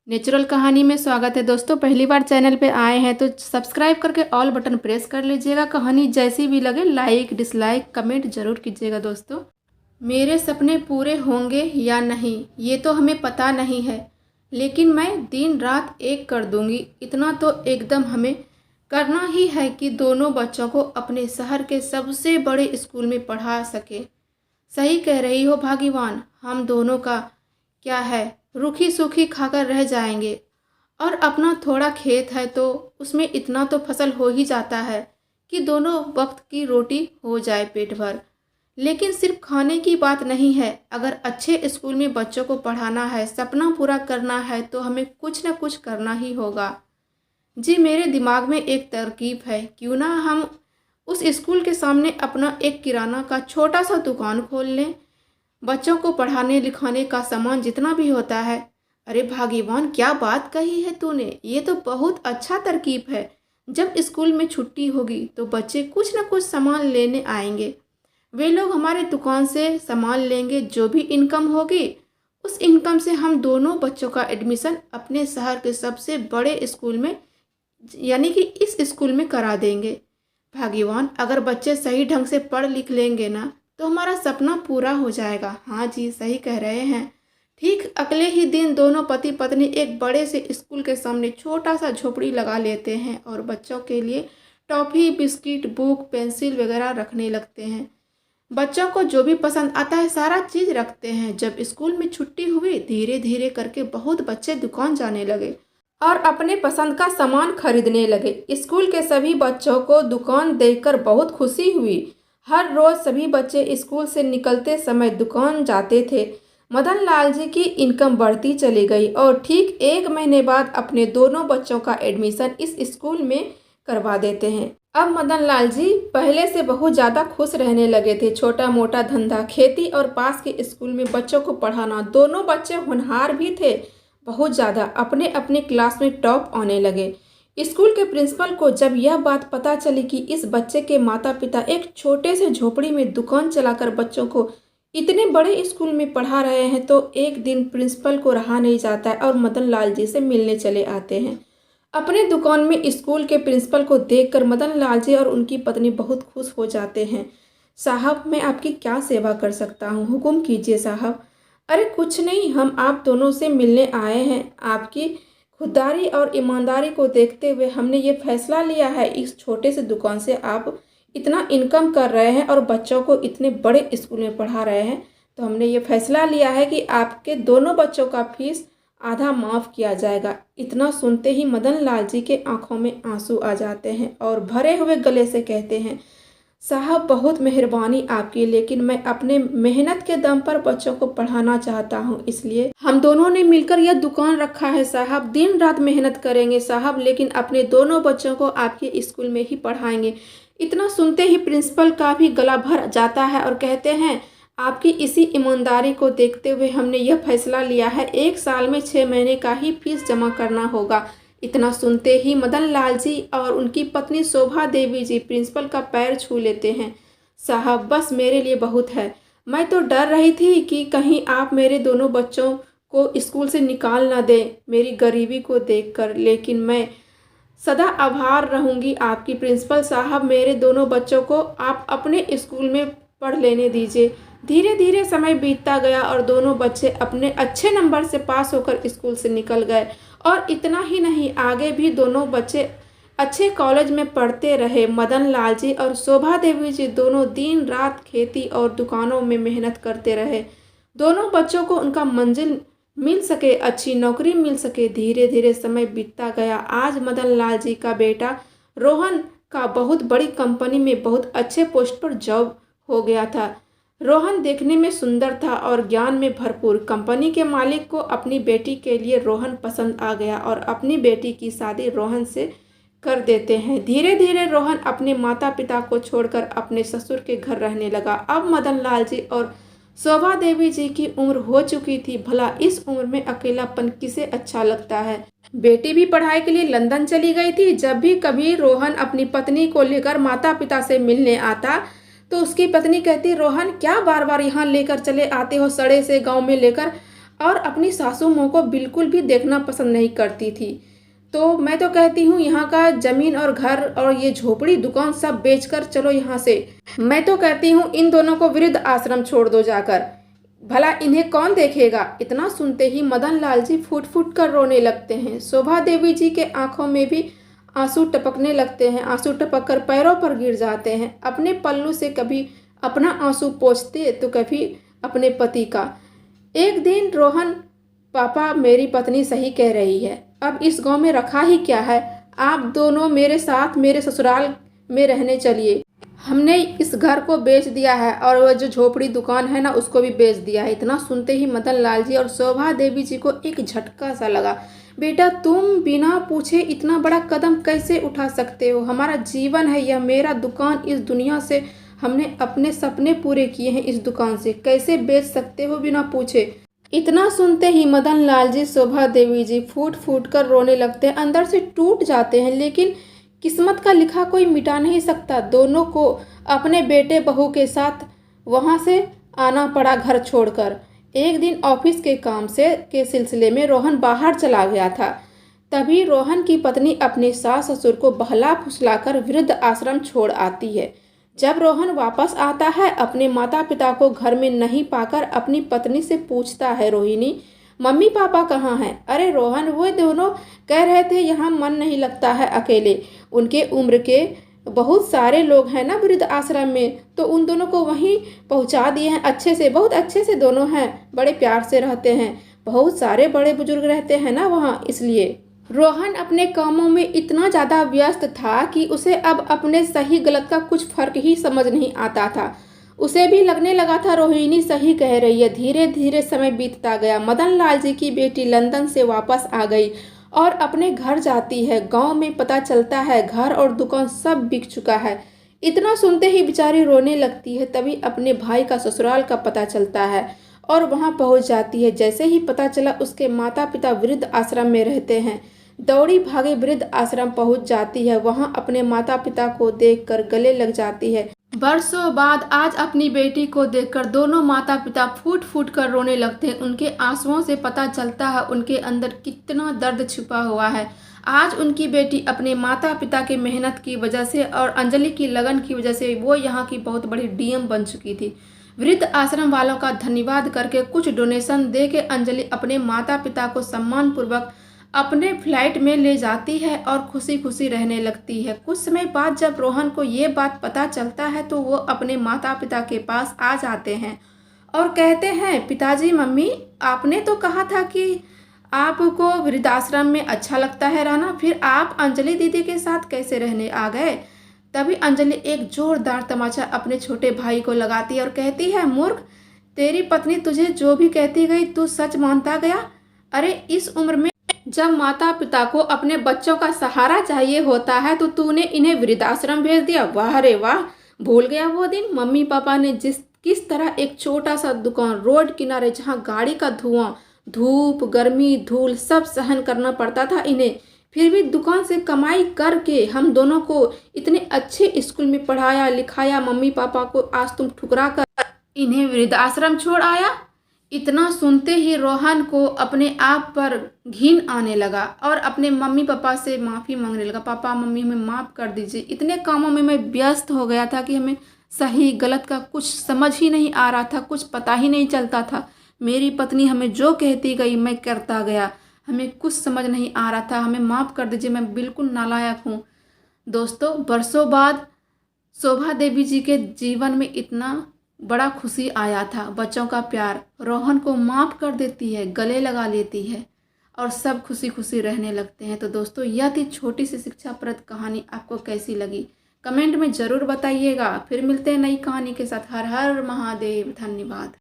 Natural कहानी में स्वागत है दोस्तों। पहली बार चैनल पे आए हैं तो सब्सक्राइब करके ऑल बटन प्रेस कर लीजिएगा। कहानी जैसी भी लगे लाइक डिसलाइक कमेंट ज़रूर कीजिएगा दोस्तों। मेरे सपने पूरे होंगे या नहीं ये तो हमें पता नहीं है, लेकिन मैं दिन रात एक कर दूंगी। इतना तो एकदम हमें करना ही है कि दोनों बच्चों को अपने शहर के सबसे बड़े स्कूल में पढ़ा सके। सही कह रही हो भाग्यवान, हम दोनों का क्या है, रूखी सूखी खाकर रह जाएंगे। और अपना थोड़ा खेत है तो उसमें इतना तो फसल हो ही जाता है कि दोनों वक्त की रोटी हो जाए पेट भर। लेकिन सिर्फ खाने की बात नहीं है, अगर अच्छे स्कूल में बच्चों को पढ़ाना है, सपना पूरा करना है तो हमें कुछ न कुछ करना ही होगा। जी मेरे दिमाग में एक तरकीब है, क्यों ना हम उस स्कूल के सामने अपना एक किराना का छोटा सा दुकान खोल लें। बच्चों को पढ़ाने लिखाने का सामान जितना भी होता है। अरे भाग्यवान, क्या बात कही है तूने, ये तो बहुत अच्छा तरकीब है। जब स्कूल में छुट्टी होगी तो बच्चे कुछ ना कुछ सामान लेने आएंगे। वे लोग हमारे दुकान से सामान लेंगे, जो भी इनकम होगी उस इनकम से हम दोनों बच्चों का एडमिशन अपने शहर के सबसे बड़े स्कूल में, यानी कि इस स्कूल में करा देंगे। भाग्यवान, अगर बच्चे सही ढंग से पढ़ लिख लेंगे ना तो हमारा सपना पूरा हो जाएगा। हाँ जी, सही कह रहे हैं। ठीक अगले ही दिन दोनों पति पत्नी एक बड़े से स्कूल के सामने छोटा सा झोपड़ी लगा लेते हैं और बच्चों के लिए टॉफ़ी बिस्किट बुक पेंसिल वगैरह रखने लगते हैं। बच्चों को जो भी पसंद आता है सारा चीज़ रखते हैं। जब स्कूल में छुट्टी हुई, धीरे धीरे करके बहुत बच्चे दुकान जाने लगे और अपने पसंद का सामान खरीदने लगे। स्कूल के सभी बच्चों को दुकान देखकर बहुत खुशी हुई। हर रोज सभी बच्चे स्कूल से निकलते समय दुकान जाते थे। मदन लाल जी की इनकम बढ़ती चली गई और ठीक एक महीने बाद अपने दोनों बच्चों का एडमिशन इस स्कूल में करवा देते हैं। अब मदन लाल जी पहले से बहुत ज़्यादा खुश रहने लगे थे। छोटा मोटा धंधा, खेती और पास के स्कूल में बच्चों को पढ़ाना। दोनों बच्चे होनहार भी थे, बहुत ज़्यादा, अपने अपने क्लास में टॉप आने लगे। स्कूल के प्रिंसिपल को जब यह बात पता चली कि इस बच्चे के माता पिता एक छोटे से झोपड़ी में दुकान चलाकर बच्चों को इतने बड़े स्कूल में पढ़ा रहे हैं, तो एक दिन प्रिंसिपल को रहा नहीं जाता है और मदन लाल जी से मिलने चले आते हैं। अपने दुकान में स्कूल के प्रिंसिपल को देखकर मदन लाल जी और उनकी पत्नी बहुत खुश हो जाते हैं। साहब, मैं आपकी क्या सेवा कर सकता हूँ, हुक्म कीजिए साहब। अरे कुछ नहीं, हम आप दोनों से मिलने आए हैं। आपकी खुददारी और ईमानदारी को देखते हुए हमने ये फैसला लिया है, इस छोटे से दुकान से आप इतना इनकम कर रहे हैं और बच्चों को इतने बड़े स्कूल में पढ़ा रहे हैं, तो हमने ये फैसला लिया है कि आपके दोनों बच्चों का फीस आधा माफ़ किया जाएगा। इतना सुनते ही मदन लाल जी के आंखों में आंसू आ जाते हैं और भरे हुए गले से कहते हैं, साहब बहुत मेहरबानी आपकी, लेकिन मैं अपने मेहनत के दम पर बच्चों को पढ़ाना चाहता हूँ, इसलिए हम दोनों ने मिलकर यह दुकान रखा है साहब। दिन रात मेहनत करेंगे साहब, लेकिन अपने दोनों बच्चों को आपके स्कूल में ही पढ़ाएंगे। इतना सुनते ही प्रिंसिपल का भी गला भर जाता है और कहते हैं, आपकी इसी ईमानदारी को देखते हुए हमने यह फैसला लिया है, 1 साल में 6 महीने का ही फीस जमा करना होगा। इतना सुनते ही मदन लाल जी और उनकी पत्नी शोभा देवी जी प्रिंसिपल का पैर छू लेते हैं। साहब बस मेरे लिए बहुत है, मैं तो डर रही थी कि कहीं आप मेरे दोनों बच्चों को स्कूल से निकाल ना दें मेरी गरीबी को देखकर, लेकिन मैं सदा आभार रहूंगी आपकी प्रिंसिपल साहब। मेरे दोनों बच्चों को आप अपने स्कूल में पढ़ लेने दीजिए। धीरे धीरे समय बीतता गया और दोनों बच्चे अपने अच्छे नंबर से पास होकर स्कूल से निकल गए। और इतना ही नहीं, आगे भी दोनों बच्चे अच्छे कॉलेज में पढ़ते रहे। मदन लाल जी और शोभा देवी जी दोनों दिन रात खेती और दुकानों में मेहनत करते रहे। दोनों बच्चों को उनका मंजिल मिल सके, अच्छी नौकरी मिल सके। धीरे धीरे समय बीतता गया। आज मदन लाल जी का बेटा रोहन का बहुत बड़ी कंपनी में बहुत अच्छे पोस्ट पर जॉब हो गया था। रोहन देखने में सुंदर था और ज्ञान में भरपूर। कंपनी के मालिक को अपनी बेटी के लिए रोहन पसंद आ गया और अपनी बेटी की शादी रोहन से कर देते हैं। धीरे धीरे रोहन अपने माता पिता को छोड़कर अपने ससुर के घर रहने लगा। अब मदन लाल जी और शोभा देवी जी की उम्र हो चुकी थी। भला इस उम्र में अकेलापन किसे अच्छा लगता है। बेटी भी पढ़ाई के लिए लंदन चली गई थी। जब भी कभी रोहन अपनी पत्नी को लेकर माता पिता से मिलने आता तो उसकी पत्नी कहती, रोहन क्या बार बार यहाँ लेकर चले आते हो, सड़े से गांव में लेकर और अपनी सासू माँ को बिल्कुल भी देखना पसंद नहीं करती थी। तो मैं तो कहती हूँ यहाँ का ज़मीन और घर और ये झोपड़ी दुकान सब बेचकर चलो यहाँ से। मैं तो कहती हूँ इन दोनों को वृद्ध आश्रम छोड़ दो जाकर, भला इन्हें कौन देखेगा। इतना सुनते ही मदन लाल जी फूट फूट कर रोने लगते हैं। शोभा देवी जी के आंखों में भी आंसू टपकने लगते हैं। आंसू टपक कर पैरों पर गिर जाते हैं। अपने पल्लू से कभी अपना आंसू पोंछते तो कभी अपने पति का। एक दिन रोहन, पापा मेरी पत्नी सही कह रही है, अब इस गांव में रखा ही क्या है, आप दोनों मेरे साथ मेरे ससुराल में रहने चलिए। हमने इस घर को बेच दिया है और वो जो झोपड़ी दुकान है ना उसको भी बेच दिया है। इतना सुनते ही मदन लाल जी और शोभा देवी जी को एक झटका सा लगा। बेटा तुम बिना पूछे इतना बड़ा कदम कैसे उठा सकते हो, हमारा जीवन है यह, मेरा दुकान इस दुनिया से, हमने अपने सपने पूरे किए हैं इस दुकान से, कैसे बेच सकते हो बिना पूछे। इतना सुनते ही मदन लाल जी शोभा देवी जी फूट फूट कर रोने लगते हैं, अंदर से टूट जाते हैं। लेकिन किस्मत का लिखा कोई मिटा नहीं सकता। दोनों को अपने बेटे बहू के साथ वहां से आना पड़ा घर छोड़कर। एक दिन ऑफिस के काम के सिलसिले में रोहन बाहर चला गया था। तभी रोहन की पत्नी अपने सास ससुर को बहला फुसलाकर वृद्ध आश्रम छोड़ आती है। जब रोहन वापस आता है अपने माता पिता को घर में नहीं पाकर अपनी पत्नी से पूछता है, रोहिणी मम्मी पापा कहाँ हैं। अरे रोहन, वो दोनों कह रहे थे यहाँ मन नहीं लगता है अकेले, उनके उम्र के बहुत सारे लोग हैं ना वृद्ध आश्रम में, तो उन दोनों को वहीं पहुँचा दिए हैं। अच्छे से, बहुत अच्छे से दोनों हैं, बड़े प्यार से रहते हैं, बहुत सारे बड़े बुजुर्ग रहते हैं ना वहाँ, इसलिए। रोहन अपने कामों में इतना ज़्यादा व्यस्त था कि उसे अब अपने सही गलत का कुछ फर्क ही समझ नहीं आता था। उसे भी लगने लगा था रोहिणी सही कह रही है। धीरे धीरे समय बीतता गया। मदन लाल जी की बेटी लंदन से वापस आ गई और अपने घर जाती है। गांव में पता चलता है घर और दुकान सब बिक चुका है। इतना सुनते ही बेचारी रोने लगती है। तभी अपने भाई का ससुराल का पता चलता है और वहां पहुंच जाती है। जैसे ही पता चला उसके माता पिता वृद्ध आश्रम में रहते हैं, दौड़ी भागे वृद्ध आश्रम पहुंच जाती है। वहां अपने माता पिता को देखकर गले लग जाती है। बरसों बाद आज अपनी बेटी को देखकर दोनों माता पिता फूट फूट कर रोने लगते हैं। उनके आंसुओं से पता चलता है उनके अंदर कितना दर्द छुपा हुआ है। आज उनकी बेटी अपने माता पिता की मेहनत की वजह से और अंजलि की लगन की वजह से वो यहाँ की बहुत बड़ी डीएम बन चुकी थी। वृद्ध आश्रम वालों का धन्यवाद करके कुछ डोनेशन दे के अंजलि अपने माता पिता को सम्मानपूर्वक अपने फ्लाइट में ले जाती है और खुशी खुशी रहने लगती है। कुछ समय बाद जब रोहन को ये बात पता चलता है तो वो अपने माता पिता के पास आ जाते हैं और कहते हैं, पिताजी मम्मी आपने तो कहा था कि आपको वृद्धाश्रम में अच्छा लगता है रहना, फिर आप अंजलि दीदी के साथ कैसे रहने आ गए। तभी अंजलि एक जोरदार तमाचा अपने छोटे भाई को लगाती है और कहती है, मूर्ख, तेरी पत्नी तुझे जो भी कहती गई तू सच मानता गया। अरे इस उम्र में जब माता पिता को अपने बच्चों का सहारा चाहिए होता है तो तूने इन्हें वृद्धाश्रम भेज दिया। वाह रे वाह, भूल गया वो दिन मम्मी पापा ने किस तरह एक छोटा सा दुकान रोड किनारे, जहां गाड़ी का धुआं, धूप, गर्मी, धूल सब सहन करना पड़ता था इन्हें, फिर भी दुकान से कमाई करके हम दोनों को इतने अच्छे स्कूल में पढ़ाया लिखाया। मम्मी पापा को आज तुम ठुकरा कर इन्हें वृद्धाश्रम छोड़ आया। इतना सुनते ही रोहन को अपने आप पर घिन आने लगा और अपने मम्मी पापा से माफ़ी मांगने लगा। पापा मम्मी हमें माफ़ कर दीजिए, इतने कामों में मैं व्यस्त हो गया था कि हमें सही गलत का कुछ समझ ही नहीं आ रहा था, कुछ पता ही नहीं चलता था। मेरी पत्नी हमें जो कहती गई मैं करता गया, हमें कुछ समझ नहीं आ रहा था, हमें माफ़ कर दीजिए, मैं बिल्कुल नालायक हूँ। दोस्तों, बरसों बाद शोभा देवी जी के जीवन में इतना बड़ा खुशी आया था। बच्चों का प्यार, रोहन को माफ़ कर देती है, गले लगा लेती है और सब खुशी खुशी रहने लगते हैं। तो दोस्तों, यह थी छोटी सी शिक्षाप्रद कहानी। आपको कैसी लगी कमेंट में ज़रूर बताइएगा। फिर मिलते हैं नई कहानी के साथ। हर हर महादेव। धन्यवाद।